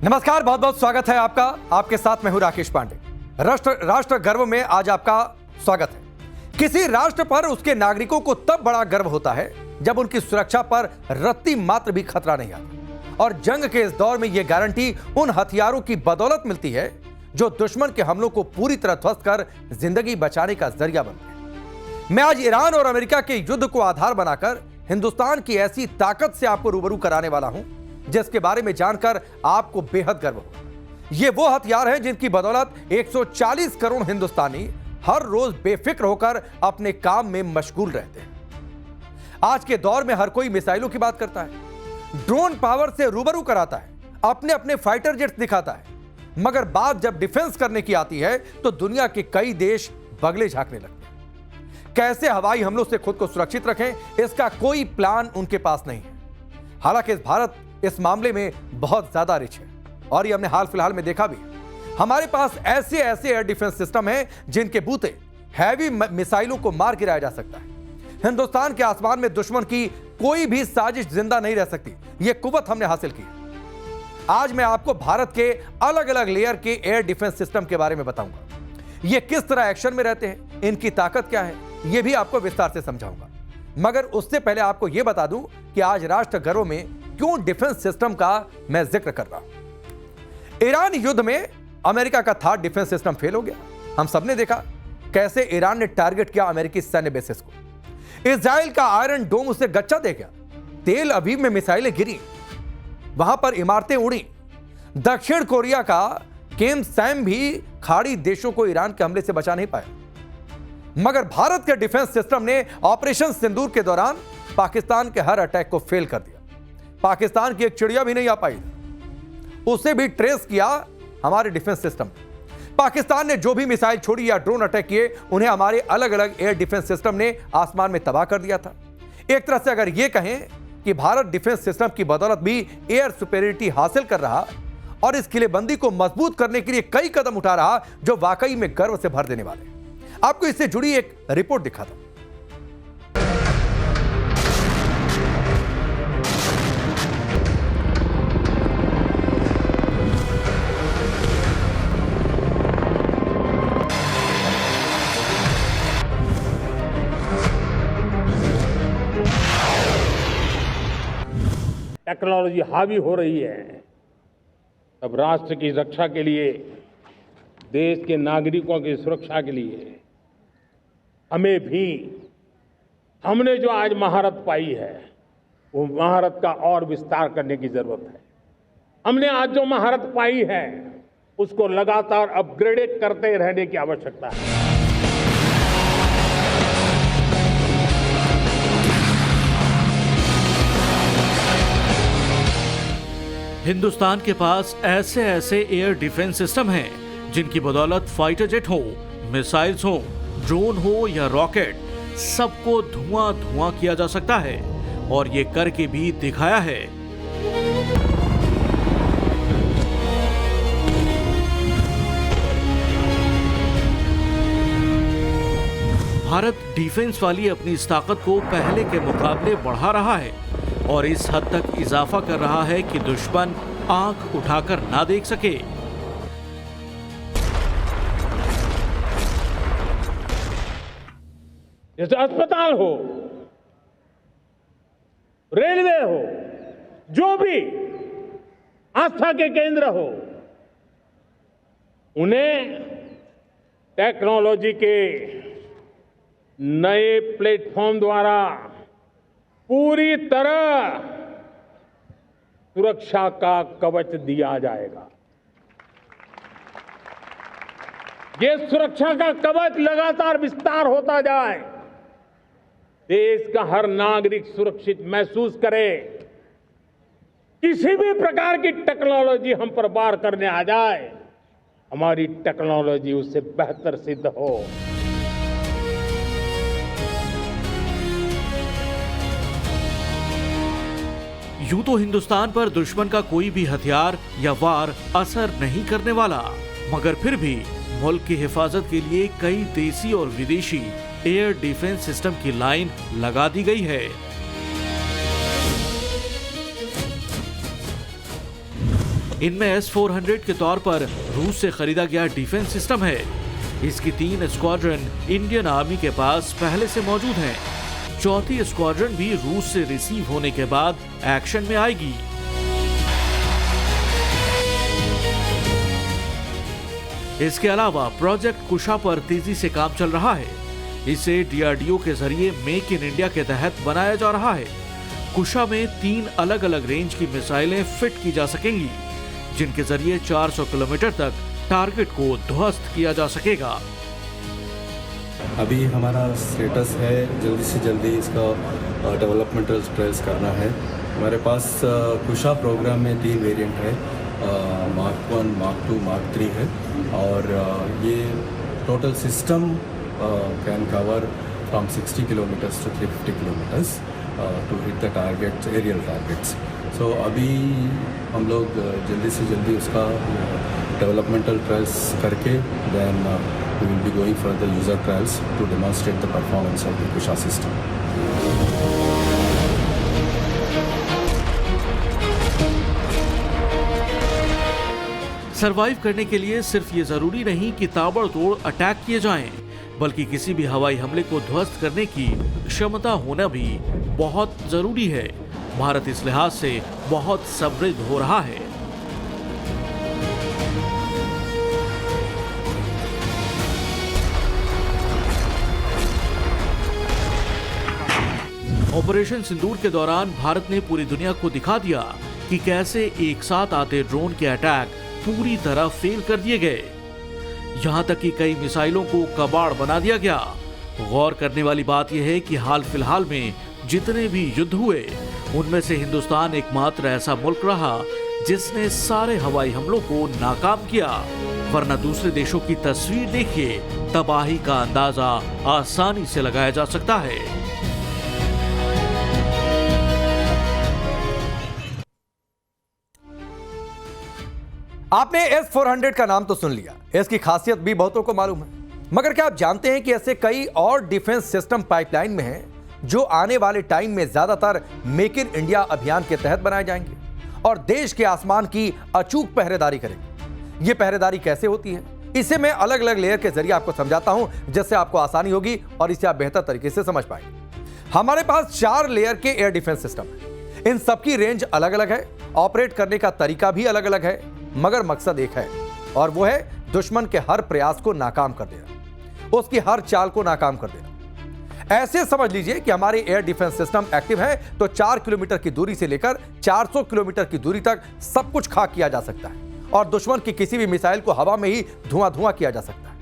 नमस्कार, बहुत बहुत स्वागत है आपका। आपके साथ मैं हूं राकेश पांडे। राष्ट्र गर्व में आज आपका स्वागत है। किसी राष्ट्र पर उसके नागरिकों को तब बड़ा गर्व होता है जब उनकी सुरक्षा पर रत्ती मात्र भी खतरा नहीं आता। और जंग के इस दौर में यह गारंटी उन हथियारों की बदौलत मिलती है जो दुश्मन के हमलों को पूरी तरह ध्वस्त कर जिंदगी बचाने का जरिया बनते हैं। मैं आज ईरान और अमेरिका के युद्ध को आधार बनाकर हिंदुस्तान की ऐसी ताकत से आपको रूबरू कराने वाला हूं जिसके बारे में जानकर आपको बेहद गर्व होगा। ये वो हथियार हैं जिनकी बदौलत 140 करोड़ हिंदुस्तानी हर रोज बेफिक्र होकर अपने काम में मशगूल रहते हैं। आज के दौर में हर कोई मिसाइलों की बात करता है, ड्रोन पावर से रूबरू कराता है, अपने अपने फाइटर जेट्स दिखाता है, मगर बात जब डिफेंस करने की आती है तो दुनिया के कई देश बगले झांकने लगते हैं। कैसे हवाई हमलों से खुद को सुरक्षित रखें, इसका कोई प्लान उनके पास नहीं है। हालांकि भारत इस मामले में बहुत ज्यादा रिच है और ये हमने हाल फिलहाल में देखा भी। हमारे पास ऐसे एयर डिफेंस सिस्टम हैं जिनके बूते हैवी मिसाइलों को मार गिराया जा सकता है। हिंदुस्तान के आसमान में दुश्मन की कोई भी साजिश जिंदा नहीं रह सकती। यह कुव्वत हमने हासिल की। आज मैं आपको भारत के अलग अलग लेयर के एयर डिफेंस सिस्टम के बारे में बताऊंगा। ये किस तरह एक्शन में रहते हैं, इनकी ताकत क्या है, यह भी आपको विस्तार से समझाऊंगा। मगर उससे पहले आपको यह बता दूं कि आज राष्ट्र गर्व में क्यों डिफेंस सिस्टम का मैं जिक्र कर रहा हूं। ईरान युद्ध में अमेरिका का था डिफेंस सिस्टम फेल हो गया। हम सबने देखा कैसे ईरान ने टारगेट किया अमेरिकी सैन्य बेसिस को। इजराइल का आयरन डोम उसे गच्चा दे गया। तेल अवीव में मिसाइलें गिरी, वहां पर इमारतें उड़ी। दक्षिण कोरिया का केम सैम भी खाड़ी देशों को ईरान के हमले से बचा नहीं पाया। मगर भारत के डिफेंस सिस्टम ने ऑपरेशन सिंदूर के दौरान पाकिस्तान के हर अटैक को फेल कर दिया। पाकिस्तान की एक चिड़िया भी नहीं आ पाई, उसे भी ट्रेस किया हमारे डिफेंस सिस्टम। पाकिस्तान ने जो भी मिसाइल छोड़ी या ड्रोन अटैक किए, उन्हें हमारे अलग अलग एयर डिफेंस सिस्टम ने आसमान में तबाह कर दिया था। एक तरह से अगर यह कहें कि भारत डिफेंस सिस्टम की बदौलत भी एयर सुपेरियरिटी हासिल कर रहा और इस किलेबंदी को मजबूत करने के लिए कई कदम उठा रहा जो वाकई में गर्व से भर देने वाले। आपको इससे जुड़ी एक रिपोर्ट दिखाता हूं। टेक्नोलॉजी हावी हो रही है, तब राष्ट्र की रक्षा के लिए, देश के नागरिकों की सुरक्षा के लिए हमें भी, हमने जो आज महारत पाई है वो महारत का और विस्तार करने की जरूरत है। हमने आज जो महारत पाई है उसको लगातार अपग्रेडेड करते रहने की आवश्यकता है। हिंदुस्तान के पास ऐसे एयर डिफेंस सिस्टम हैं जिनकी बदौलत फाइटर जेट हो, मिसाइल्स हो, ड्रोन हो या रॉकेट, सबको धुआं धुआं किया जा सकता है और ये करके भी दिखाया है। भारत डिफेंस वाली अपनी इस ताकत को पहले के मुकाबले बढ़ा रहा है और इस हद तक इजाफा कर रहा है कि दुश्मन आंख उठाकर ना देख सके। जैसे अस्पताल हो, रेलवे हो, जो भी आस्था के केंद्र हो, उन्हें टेक्नोलॉजी के नए प्लेटफॉर्म द्वारा पूरी तरह सुरक्षा का कवच दिया जाएगा। ये सुरक्षा का कवच लगातार विस्तार होता जाए, देश का हर नागरिक सुरक्षित महसूस करे। किसी भी प्रकार की टेक्नोलॉजी हम पर वार करने आ जाए, हमारी टेक्नोलॉजी उससे बेहतर सिद्ध हो। यूं तो हिंदुस्तान पर दुश्मन का कोई भी हथियार या वार असर नहीं करने वाला, मगर फिर भी मुल्क की हिफाजत के लिए कई देसी और विदेशी एयर डिफेंस सिस्टम की लाइन लगा दी गई है। इनमें S-400 के तौर पर रूस से खरीदा गया डिफेंस सिस्टम है। इसकी 3 स्क्वाड्रन इंडियन आर्मी के पास पहले से मौजूद हैं। चौथी स्क्वाड्रन भी रूस से रिसीव होने के बाद एक्शन में आएगी। इसके अलावा प्रोजेक्ट कुशा पर तेजी से काम चल रहा है। इसे DRDO के जरिए मेक इन इंडिया के तहत बनाया जा रहा है। कुशा में 3 अलग अलग रेंज की मिसाइलें फिट की जा सकेंगी, जिनके जरिए 400 किलोमीटर तक टारगेट को ध्वस्त किया जा सकेगा। अभी हमारा स्टेटस है जल्दी से जल्दी इसका डेवलपमेंटल ट्रायल्स करना है। हमारे पास कुशा प्रोग्राम में 3 वेरिएंट है, मार्क 1, मार्क 2, मार्क 3 है, और ये total system can cover from 60 kilometres to 350 kilometres to hit the targets, aerial targets. So अभी हम लोग जल्दी से जल्दी उसका डेवलपमेंटल ट्रायल्स करके then we will be going for the user trials to demonstrate the performance of the Kusha system. Survive करने के लिए सिर्फ ये जरूरी नहीं कि ताबड़तोड़ अटैक किए जाएं, बल्कि किसी भी हवाई हमले को ध्वस्त करने की क्षमता होना भी बहुत जरूरी है। भारत इस लिहाज से बहुत समृद्ध हो रहा है। ऑपरेशन सिंदूर के दौरान भारत ने पूरी दुनिया को दिखा दिया कि कैसे एक साथ आते ड्रोन के अटैक पूरी तरह फेल कर दिए गए। यहां तक कि कई मिसाइलों को कबाड़ बना दिया गया। गौर करने वाली बात यह है कि हाल फिलहाल में जितने भी युद्ध हुए, उनमें से हिंदुस्तान एकमात्र ऐसा मुल्क रहा जिसने सारे हवाई हमलों को नाकाम किया। वरना दूसरे देशों की तस्वीर देखिए, तबाही का अंदाजा आसानी से लगाया जा सकता है। आपने S-400 का नाम तो सुन लिया, इसकी खासियत भी बहुतों को मालूम है, मगर क्या आप जानते हैं कि ऐसे कई और डिफेंस सिस्टम पाइपलाइन में हैं जो आने वाले टाइम में ज्यादातर मेक इन इंडिया अभियान के तहत बनाए जाएंगे और देश के आसमान की अचूक पहरेदारी करेंगे। ये पहरेदारी कैसे होती है, इसे मैं अलग अलग लेयर के जरिए आपको समझाता हूं, जिससे आपको आसानी होगी और इसे आप बेहतर तरीके से समझ पाएंगे। हमारे पास 4 लेयर के एयर डिफेंस सिस्टम है। इन सबकी रेंज अलग अलग है, ऑपरेट करने का तरीका भी अलग अलग है, मगर मकसद एक है और वो है दुश्मन के हर प्रयास को नाकाम कर देना, उसकी हर चाल को नाकाम कर देना। ऐसे समझ लीजिए कि हमारे एयर डिफेंस सिस्टम एक्टिव है तो 4 किलोमीटर की दूरी से लेकर 400 किलोमीटर की दूरी तक सब कुछ खाक किया जा सकता है और दुश्मन की किसी भी मिसाइल को हवा में ही धुआं किया जा सकता है।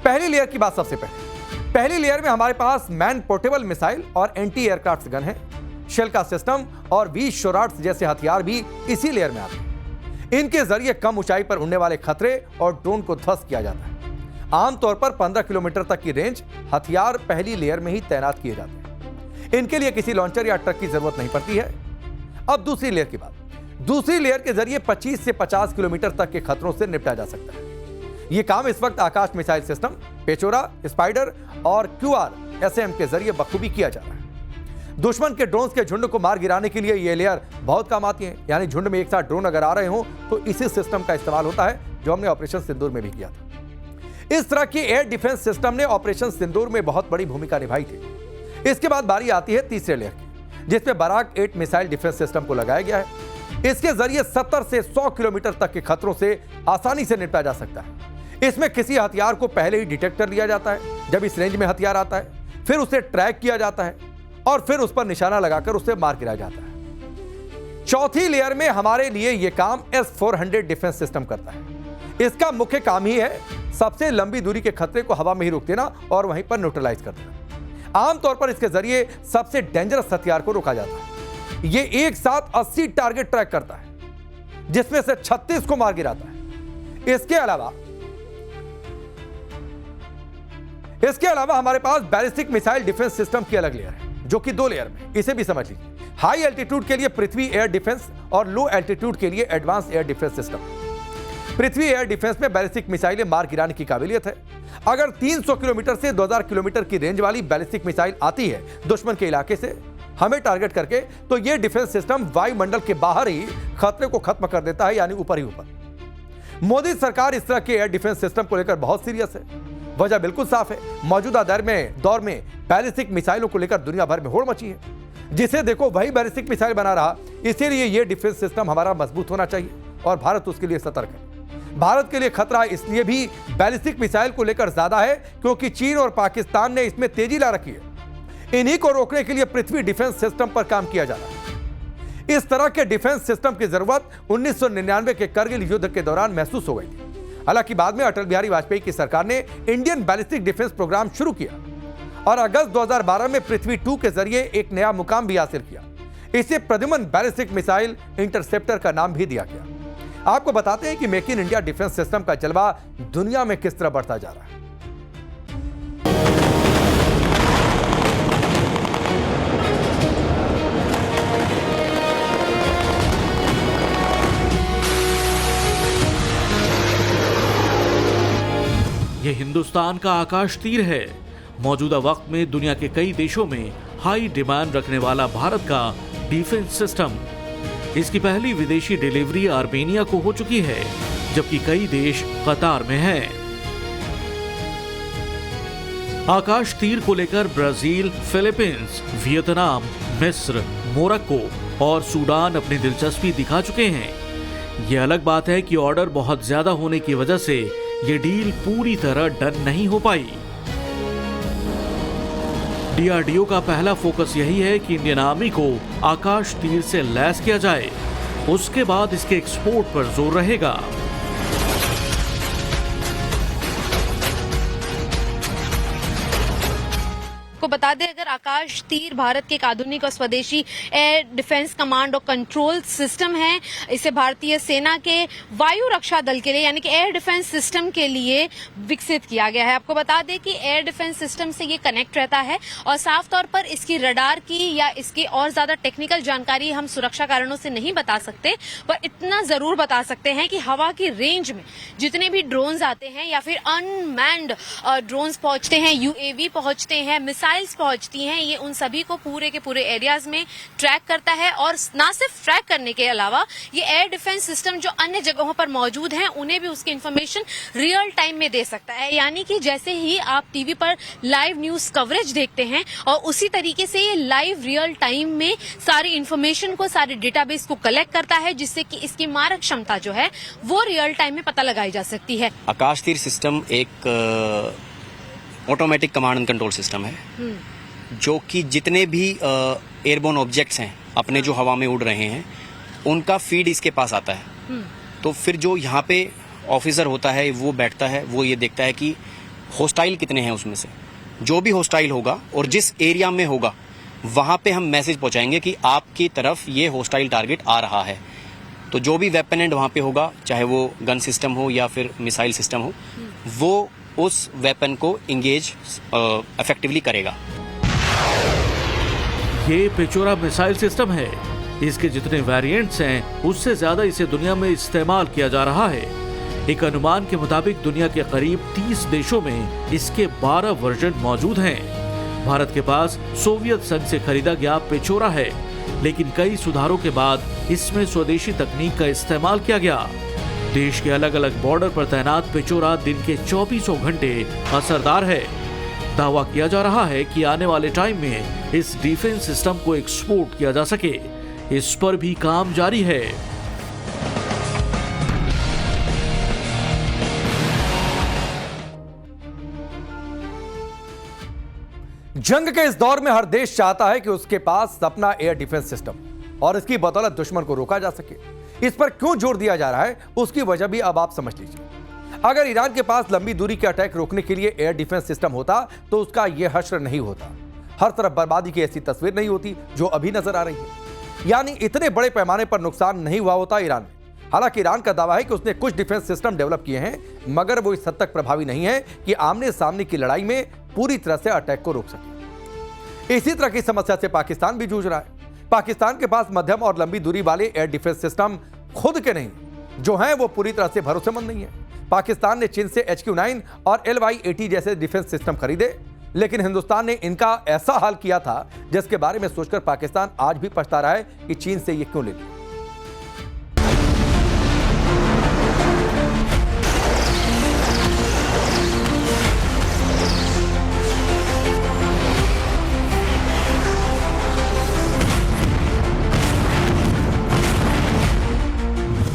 पहली लेयर की बात सबसे पहली लेयर में हमारे पास मैन पोर्टेबल मिसाइल और एंटी एयरक्राफ्ट गन है। शेल का सिस्टम और 20 शोराट्स जैसे हथियार भी इसी लेयर में आते हैं। इनके जरिए कम ऊंचाई पर उड़ने वाले खतरे और ड्रोन को ध्वस्त किया जाता है। आमतौर पर 15 किलोमीटर तक की रेंज हथियार पहली लेयर में ही तैनात किए जाते हैं। इनके लिए किसी लॉन्चर या ट्रक की जरूरत नहीं पड़ती है। अब दूसरी लेयर की बात। दूसरी लेयर के जरिए 25 से 50 किलोमीटर तक के खतरों से निपटा जा सकता है। यह काम इस वक्त आकाश मिसाइल सिस्टम, पेचोरा, स्पाइडर और QRSAM के जरिए बखूबी किया जा रहा है। दुश्मन के ड्रोन्स के झुंड को मार गिराने के लिए ये लेयर बहुत काम आती है। यानी झुंड में एक साथ ड्रोन अगर आ रहे हो तो इसी सिस्टम का इस्तेमाल होता है, जो हमने ऑपरेशन सिंदूर में भी किया था। इस तरह की एयर डिफेंस सिस्टम ने ऑपरेशन सिंदूर में बहुत बड़ी भूमिका निभाई थी। इसके बाद बारी आती है तीसरे लेयर की, जिसमें बराक 8 मिसाइल डिफेंस सिस्टम को लगाया गया है। इसके जरिए 70 से 100 किलोमीटर तक के खतरों से आसानी से निपटा जा सकता है। इसमें किसी हथियार को पहले ही डिटेक्ट कर लिया जाता है। जब इस रेंज में हथियार आता है, फिर उसे ट्रैक किया जाता है और फिर उस पर निशाना लगाकर उसे मार गिराया जाता है। चौथी लेयर में हमारे लिए यह काम S-400 डिफेंस सिस्टम करता है। इसका मुख्य काम ही है सबसे लंबी दूरी के खतरे को हवा में ही रोक देना और वहीं पर न्यूट्रलाइज कर देना। आमतौर पर इसके जरिए सबसे डेंजरस हथियार को रोका जाता है। यह एक साथ 80 टारगेट ट्रैक करता है, जिसमें से 36 को मार गिराता है। इसके अलावा हमारे पास बैलिस्टिक मिसाइल डिफेंस सिस्टम की अलग लेयर है, जो कि 2 लेयर में। इसे भी समझ लीजिए। हाई एल्टीट्यूड के लिए पृथ्वी एयर डिफेंस और लो एल्टीट्यूड के लिए एडवांस एयर डिफेंस सिस्टम। पृथ्वी एयर डिफेंस में बैलिस्टिक मिसाइलें मार गिराने की काबिलियत है। अगर 300 किलोमीटर से 2000 किलोमीटर की रेंज वाली बैलिस्टिक मिसाइल आती है दुश्मन के इलाके से, हमें टारगेट करके, तो यह डिफेंस सिस्टम वायुमंडल के बाहर ही खतरे को खत्म कर देता है, यानी ऊपर ही ऊपर। मोदी सरकार इस तरह के एयर डिफेंस सिस्टम को लेकर बहुत सीरियस है। वजह बिल्कुल साफ है, मौजूदा दौर में बैलिस्टिक मिसाइलों को लेकर दुनिया भर में होड़ मची है। जिसे देखो वही बैलिस्टिक मिसाइल बना रहा, इसीलिए यह डिफेंस सिस्टम हमारा मजबूत होना चाहिए और भारत उसके लिए सतर्क है। भारत के लिए खतरा इसलिए भी बैलिस्टिक मिसाइल को लेकर ज्यादा है क्योंकि चीन और पाकिस्तान ने इसमें तेजी ला रखी है। इन्हीं को रोकने के लिए पृथ्वी डिफेंस सिस्टम पर काम किया जा रहा है। इस तरह के डिफेंस सिस्टम की जरूरत 1999 के करगिल युद्ध के दौरान महसूस हो गई थी। हालांकि बाद में अटल बिहारी वाजपेयी की सरकार ने इंडियन बैलिस्टिक डिफेंस प्रोग्राम शुरू किया और अगस्त 2012 में पृथ्वी 2 के जरिए एक नया मुकाम भी हासिल किया। इसे प्रद्युम्न बैलिस्टिक मिसाइल इंटरसेप्टर का नाम भी दिया गया। आपको बताते हैं कि make in India defence system का जलवा दुनिया में किस तरह बढ़ता जा रहा है। यह हिंदुस्तान का आकाश तीर है। मौजूदा वक्त में दुनिया के कई देशों में हाई डिमांड रखने वाला भारत का डिफेंस सिस्टम। इसकी पहली विदेशी डिलीवरी आर्मेनिया को हो चुकी है, जबकि कई देश कतार में हैं। आकाश तीर को लेकर ब्राजील, फिलीपींस, वियतनाम, मिस्र, मोरक्को और सूडान अपनी दिलचस्पी दिखा चुके हैं। यह अलग बात है कि ऑर्डर बहुत ज्यादा होने की वजह से यह डील पूरी तरह डन नहीं हो पाई। डीआरडीओ का पहला फोकस यही है कि इंडियन आर्मी को आकाश तीर से लैस किया जाए, उसके बाद इसके एक्सपोर्ट पर जोर रहेगा। को बता दें, अगर आकाश तीर भारत के एक आधुनिक और स्वदेशी एयर डिफेंस कमांड और कंट्रोल सिस्टम है। इसे भारतीय सेना के वायु रक्षा दल के लिए यानी कि एयर डिफेंस सिस्टम के लिए विकसित किया गया है। आपको बता दें कि एयर डिफेंस सिस्टम से ये कनेक्ट रहता है और साफ तौर पर इसकी रडार की या इसकी और ज्यादा टेक्निकल जानकारी हम सुरक्षा कारणों से नहीं बता सकते, पर इतना जरूर बता सकते हैं कि हवा की रेंज में जितने भी ड्रोन्स आते हैं या फिर अनमैन्ड ड्रोन्स पहुंचते हैं, यूएवी पहुंचते हैं, मिसाइल्स पहुंचती हैं, ये उन सभी को पूरे के पूरे एरियाज में ट्रैक करता है। और ना सिर्फ ट्रैक करने के अलावा ये एयर डिफेंस सिस्टम जो अन्य जगहों पर मौजूद हैं उन्हें भी उसकी इंफॉर्मेशन रियल टाइम में दे सकता है। यानी कि जैसे ही आप टीवी पर लाइव न्यूज कवरेज देखते हैं और उसी तरीके से ये लाइव रियल टाइम में सारी इंफॉर्मेशन को, सारे डेटाबेस को कलेक्ट करता है, जिससे कि इसकी मारक क्षमता जो है वो रियल टाइम में पता लगाई जा सकती है। आकाश तीर सिस्टम एक automatic command and control system है, जो कि जितने भी एयरबोर्न ऑब्जेक्ट्स हैं अपने जो हवा में उड़ रहे हैं उनका फीड इसके पास आता है। तो फिर जो यहाँ पे ऑफिसर होता है वो बैठता है, वो ये देखता है कि हॉस्टाइल कितने हैं, उसमें से जो भी हॉस्टाइल होगा और जिस एरिया में होगा वहां पे हम मैसेज पहुंचाएंगे कि आपकी तरफ ये हॉस्टाइल टारगेट आ रहा है। तो जो भी वेपन एंड वहां पे होगा, चाहे वो गन सिस्टम हो या फिर मिसाइल सिस्टम हो, वो उस वेपन को इंगेज इफेक्टिवली करेगा। ये पेचोरा मिसाइल सिस्टम है। इसके जितने वेरिएंट्स हैं उससे ज्यादा इसे दुनिया में इस्तेमाल किया जा रहा है। एक अनुमान के मुताबिक दुनिया के करीब 30 देशों में इसके 12 वर्जन मौजूद हैं। भारत के पास सोवियत संघ से खरीदा गया पेचोरा है, लेकिन कई सुधारों के बाद इसमें स्वदेशी तकनीक का इस्तेमाल किया गया। देश के अलग अलग बॉर्डर पर तैनात पेचोरा दिन के 24 घंटे असरदार है। दावा किया जा रहा है कि आने वाले टाइम में इस डिफेंस सिस्टम को एक्सपोर्ट किया जा सके। इस पर भी काम जारी है। जंग के इस दौर में हर देश चाहता है कि उसके पास अपना एयर डिफेंस सिस्टम और इसकी बदौलत दुश्मन को रोका जा सके। इस पर क्यों जोर दिया जा रहा है, उसकी वजह भी अब आप समझ लीजिए। अगर ईरान के पास लंबी दूरी के अटैक रोकने के लिए एयर डिफेंस सिस्टम होता तो उसका यह हश्र नहीं होता, हर तरफ बर्बादी की ऐसी तस्वीर नहीं होती जो अभी नजर आ रही है। यानी इतने बड़े पैमाने पर नुकसान नहीं हुआ होता ईरान में। हालांकि ईरान का दावा है कि उसने कुछ डिफेंस सिस्टम डेवलप किए हैं, मगर वो इस हद तक प्रभावी नहीं है कि आमने सामने की लड़ाई में पूरी तरह से अटैक को रोक सके। इसी तरह की समस्या से पाकिस्तान भी जूझ रहा है। पाकिस्तान के पास मध्यम और लंबी दूरी वाले एयर डिफेंस सिस्टम खुद के नहीं, जो हैं वो पूरी तरह से भरोसेमंद नहीं है। पाकिस्तान ने चीन से HQ-9 और LY-80 जैसे डिफेंस सिस्टम खरीदे, लेकिन हिंदुस्तान ने इनका ऐसा हाल किया था जिसके बारे में सोचकर पाकिस्तान आज भी पछता रहा है कि चीन से ये क्यों ले लिया।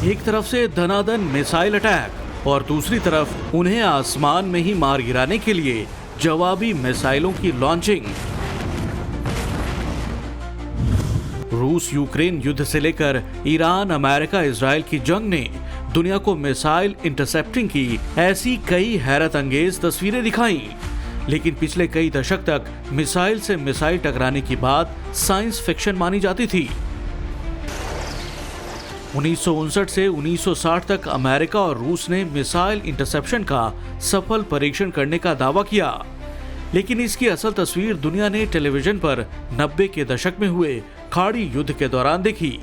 एक तरफ से धनाधन मिसाइल अटैक और दूसरी तरफ उन्हें आसमान में ही मार गिराने के लिए जवाबी मिसाइलों की लॉन्चिंग। रूस यूक्रेन युद्ध से लेकर ईरान अमेरिका इजराइल की जंग ने दुनिया को मिसाइल इंटरसेप्टिंग की ऐसी कई हैरत अंगेज तस्वीरें दिखाई। लेकिन पिछले कई दशक तक मिसाइल से मिसाइल टकराने की बात साइंस फिक्शन मानी जाती थी। 1959 से 1960 तक अमेरिका और रूस ने मिसाइल इंटरसेप्शन का सफल परीक्षण करने का दावा किया, लेकिन इसकी असल तस्वीर दुनिया ने टेलीविजन पर 90 के दशक में हुए खाड़ी युद्ध के दौरान देखी।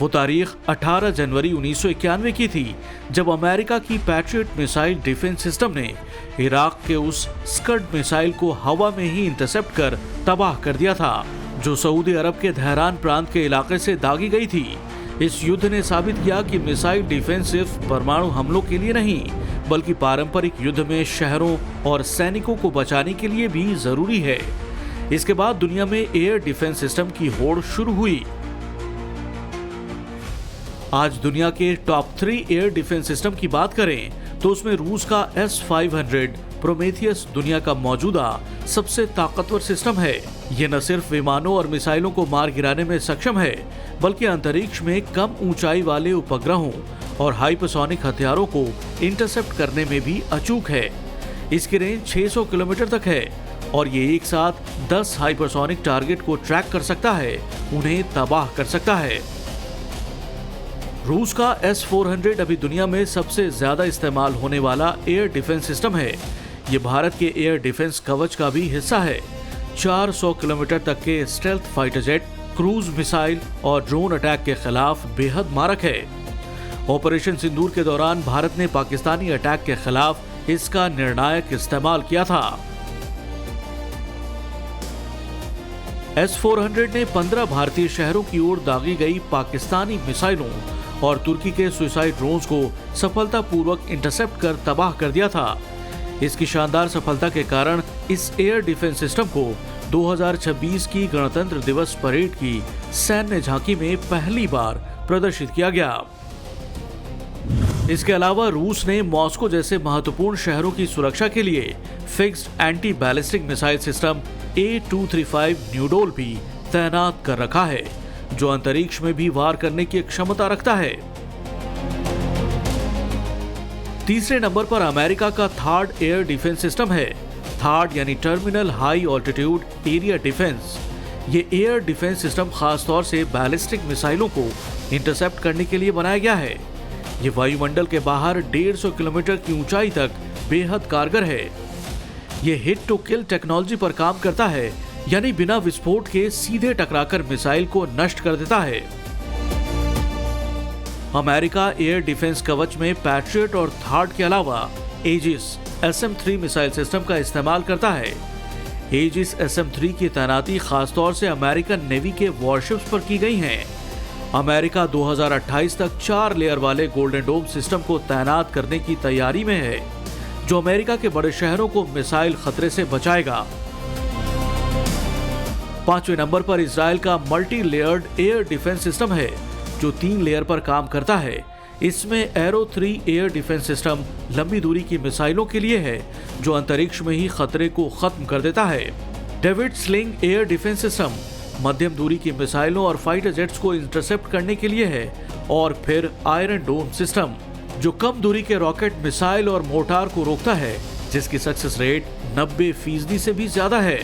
वो तारीख 18 जनवरी 1991 की थी, जब अमेरिका की पैट्रियट मिसाइल डिफेंस सिस्टम ने इराक के उस स्कड मिसाइल को हवा में ही इंटरसेप्ट कर तबाह कर दिया था, जो सऊदी अरब के धहरान प्रांत के इलाके से दागी गई थी। इस युद्ध ने साबित किया कि मिसाइल डिफेंस सिर्फ परमाणु हमलों के लिए नहीं, बल्कि पारंपरिक युद्ध में शहरों और सैनिकों को बचाने के लिए भी जरूरी है। इसके बाद दुनिया में एयर डिफेंस सिस्टम की होड़ शुरू हुई। आज दुनिया के टॉप 3 एयर डिफेंस सिस्टम की बात करें तो उसमें रूस का S-500 प्रोमेथियस दुनिया का मौजूदा सबसे ताकतवर सिस्टम है। ये न सिर्फ विमानों और मिसाइलों को मार गिराने में सक्षम है, बल्कि अंतरिक्ष में कम ऊंचाई वाले उपग्रहों और हाइपरसोनिक हथियारों को इंटरसेप्ट करने में भी अचूक है। इसकी रेंज 600 किलोमीटर तक है और ये एक साथ 10 हाइपरसोनिक टारगेट को ट्रैक कर सकता है, उन्हें तबाह कर सकता है। रूस का S-400 अभी दुनिया में सबसे ज्यादा इस्तेमाल होने वाला एयर डिफेंस सिस्टम है। ये भारत के एयर डिफेंस कवच का भी हिस्सा है। 400 किलोमीटर तक के stealth fighter jet, cruise missile और ड्रोन अटैक के खिलाफ बेहद मारक है। ऑपरेशन सिंदूर के दौरान भारत ने पाकिस्तानी अटैक के खिलाफ इसका निर्णायक इस्तेमाल किया था। S-400 ने 15 भारतीय शहरों की ओर दागी गई पाकिस्तानी मिसाइलों और तुर्की के सुसाइड ड्रोन्स को सफलतापूर्वक इंटरसेप्ट कर तबाह कर दिया था। इसकी शानदार सफलता के कारण इस एयर डिफेंस सिस्टम को 2026 की गणतंत्र दिवस परेड की सैन्य झांकी में पहली बार प्रदर्शित किया गया। इसके अलावा रूस ने मॉस्को जैसे महत्वपूर्ण शहरों की सुरक्षा के लिए fixed anti ballistic missile system A235 न्यूडोल भी तैनात कर रखा है, जो अंतरिक्ष में भी वार करने की क्षमता रखता है। तीसरे नंबर पर अमेरिका का थार्ड एयर डिफेंस सिस्टम है। थार्ड यानी terminal high altitude area defence. ये एयर डिफेंस सिस्टम खासतौर से बैलिस्टिक मिसाइलों को इंटरसेप्ट करने के लिए बनाया गया है। ये वायुमंडल के बाहर 150 किलोमीटर की ऊंचाई तक बेहद कारगर है। ये हिट टू किल टेक्नोलॉजी पर काम करता है, यानी बिना विस्फोट के सीधे टकराकर मिसाइल को नष्ट कर देता है। अमेरिका एयर डिफेंस कवच में पैट्रियट और थार्ड के अलावा एजिस SM-3 मिसाइल सिस्टम का इस्तेमाल करता है। एजिस SM-3 की तैनाती खासतौर से अमेरिकन नेवी के वॉरशिप्स पर की गई है। अमेरिका 2028 तक 4 लेयर वाले गोल्डन डोम सिस्टम को तैनात करने की तैयारी में है, जो अमेरिका के बड़े शहरों को मिसाइल खतरे से बचाएगा। 5वें नंबर पर इजराइल का multi layered air defence system है, जो 3 लेयर पर काम करता है। इसमें एरो 3 एयर डिफेंस सिस्टम लंबी दूरी की मिसाइलों के लिए है, जो अंतरिक्ष में ही खतरे को खत्म कर देता है। David sling air defence system मध्यम दूरी की मिसाइलों और फाइटर जेट्स को इंटरसेप्ट करने के लिए है। और फिर आयरन डोम सिस्टम, जो कम दूरी के रॉकेट, मिसाइल और मोर्टार को रोकता है, जिसकी सक्सेस रेट 90% से भी ज्यादा है।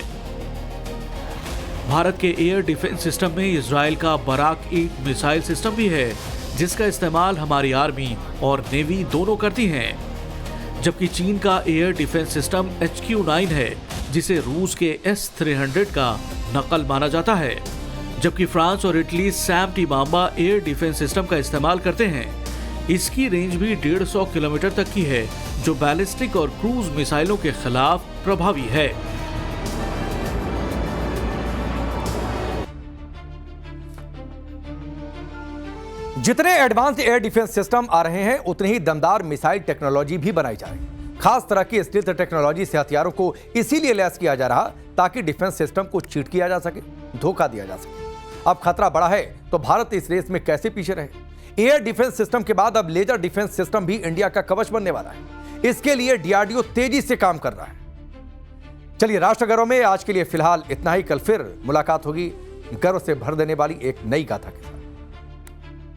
भारत के एयर डिफेंस सिस्टम में इजराइल का बराक-8 मिसाइल सिस्टम भी है, जिसका इस्तेमाल हमारी आर्मी और नेवी दोनों करती हैं। जबकि चीन का एयर डिफेंस सिस्टम HQ-9 है, जिसे रूस के S-300 का नकल माना जाता है। जबकि फ्रांस और Italy SAMP T Mamba air defence system का इस्तेमाल करते हैं। इसकी रेंज भी 150 किलोमीटर तक की है, जो बैलिस्टिक और क्रूज मिसाइलों के खिलाफ प्रभावी है। जितने एडवांस एयर डिफेंस सिस्टम आ रहे हैं उतनी ही दमदार मिसाइल टेक्नोलॉजी भी बनाई जा रही है। खास तरह की स्टील्थ टेक्नोलॉजी से हथियारों को इसीलिए लैस किया जा रहा ताकि डिफेंस सिस्टम को चीट किया जा सके, धोखा दिया जा सके। अब खतरा बढ़ा है तो भारत इस रेस में कैसे पीछे रहे? एयर डिफेंस सिस्टम के बाद अब लेजर डिफेंस सिस्टम भी इंडिया का कवच बनने वाला है। इसके लिए डीआरडीओ तेजी से काम कर रहा है। चलिए, राष्ट्र गर्व में आज के लिए फिलहाल इतना ही। कल फिर मुलाकात होगी गर्व से भर देने वाली एक नई गाथा के साथ।